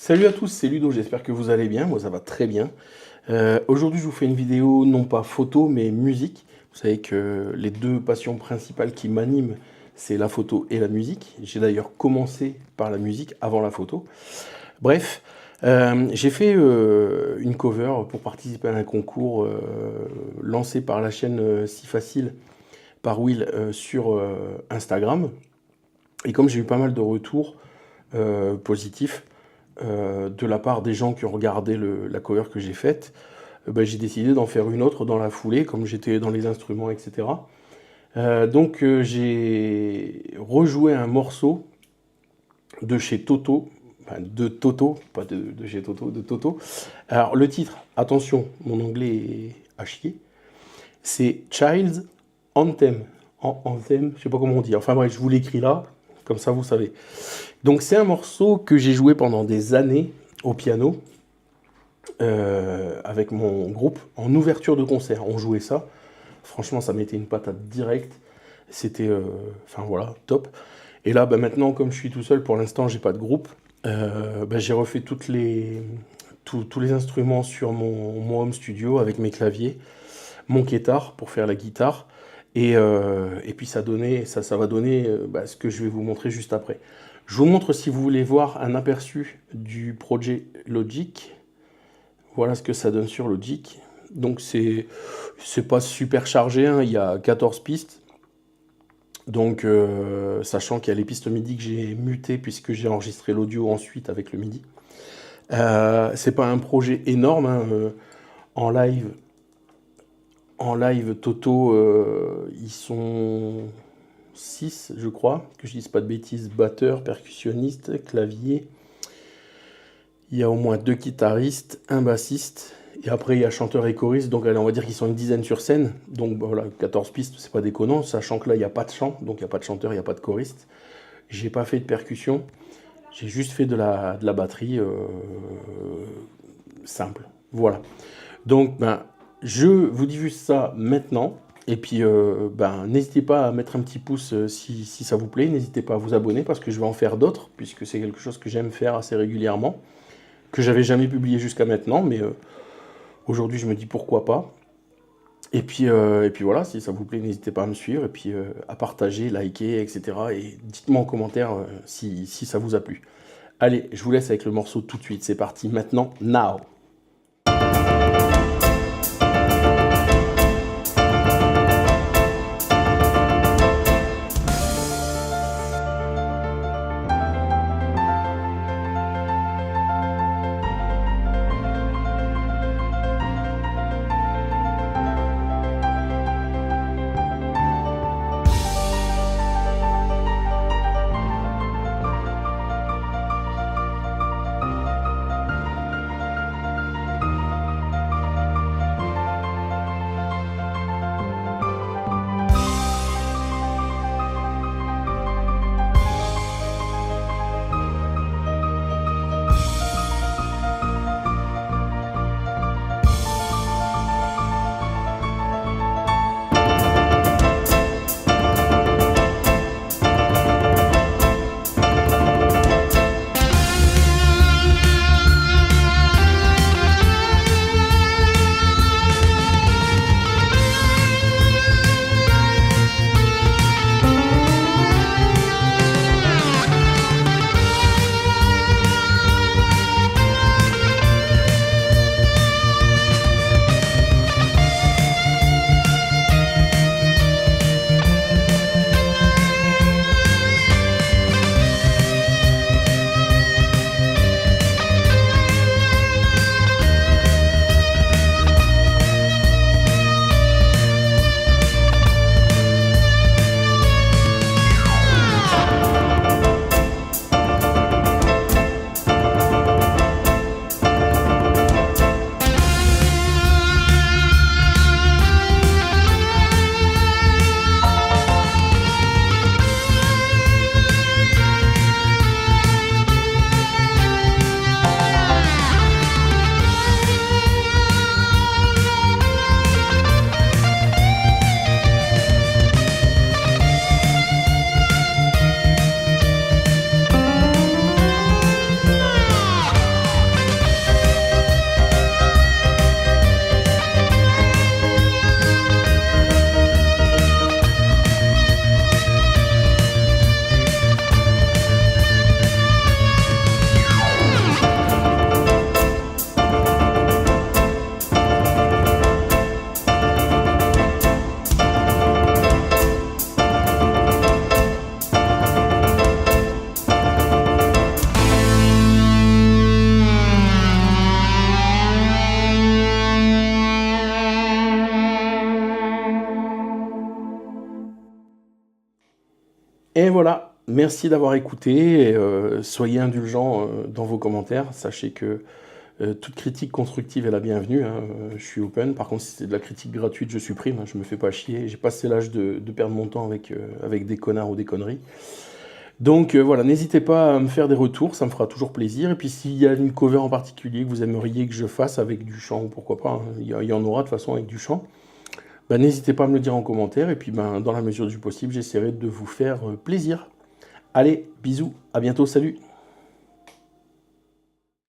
Salut à tous, c'est Ludo, j'espère que vous allez bien, moi ça va très bien. Aujourd'hui je vous fais une vidéo non pas photo mais musique. Vous savez que les deux passions principales qui m'animent, c'est la photo et la musique. J'ai d'ailleurs commencé par la musique avant la photo. Bref, j'ai fait une cover pour participer à un concours lancé par la chaîne Si Facile par Will sur Instagram. Et comme j'ai eu pas mal de retours positifs, de la part des gens qui ont regardé la cover que j'ai faite, bah, j'ai décidé d'en faire une autre dans la foulée, comme j'étais dans les instruments, etc. J'ai rejoué un morceau de chez Toto, enfin, de Toto, pas de chez Toto, de Toto. Alors le titre, attention, mon anglais est à chier, c'est Child's Anthem. Anthem, je sais pas comment on dit. Enfin bref, je vous l'écris là, comme ça vous savez. Donc c'est un morceau que j'ai joué pendant des années au piano avec mon groupe en ouverture de concert. On jouait ça. Franchement, ça mettait une patate directe. C'était, enfin voilà, top. Et là, bah, maintenant, comme je suis tout seul, pour l'instant, j'ai pas de groupe. Bah, j'ai refait tous les instruments sur mon home studio avec mes claviers, mon guitare pour faire la guitare. Et puis ça va donner bah, ce que je vais vous montrer juste après. Je vous montre si vous voulez voir un aperçu du projet Logic. Voilà ce que ça donne sur Logic. Donc c'est pas super chargé, hein. Il y a 14 pistes. Donc sachant qu'il y a les pistes MIDI que j'ai mutées puisque j'ai enregistré l'audio ensuite avec le MIDI. C'est pas un projet énorme, hein. En live, Toto, ils sont 6, je crois, que je dise pas de bêtises, batteur, percussionniste, clavier. Il y a au moins 2 guitaristes, un bassiste, et après il y a chanteur et choriste, donc allez, on va dire qu'ils sont une dizaine sur scène. Donc voilà, 14 pistes, c'est pas déconnant, sachant que là il n'y a pas de chant, donc il n'y a pas de chanteur, il n'y a pas de choriste. J'ai pas fait de percussion, j'ai juste fait de la batterie simple. Voilà. Donc ben, je vous diffuse ça maintenant. Et puis, ben, n'hésitez pas à mettre un petit pouce si ça vous plaît. N'hésitez pas à vous abonner parce que je vais en faire d'autres, puisque c'est quelque chose que j'aime faire assez régulièrement, que j'avais jamais publié jusqu'à maintenant, mais aujourd'hui je me dis pourquoi pas. Et puis voilà, si ça vous plaît, n'hésitez pas à me suivre, et puis à partager, liker, etc. Et dites-moi en commentaire si ça vous a plu. Allez, je vous laisse avec le morceau tout de suite. C'est parti maintenant, now! Et voilà, merci d'avoir écouté, et soyez indulgents dans vos commentaires. Sachez que toute critique constructive est la bienvenue, hein, je suis open. Par contre, si c'est de la critique gratuite, je supprime, hein, je me fais pas chier. J'ai passé l'âge de perdre mon temps avec des connards ou des conneries. Donc voilà, n'hésitez pas à me faire des retours, ça me fera toujours plaisir. Et puis s'il y a une cover en particulier que vous aimeriez que je fasse avec du chant, ou pourquoi pas, hein, il y en aura de toute façon avec du chant, bah, n'hésitez pas à me le dire en commentaire. Et puis ben, dans la mesure du possible, j'essaierai de vous faire plaisir. Allez, bisous, à bientôt, salut!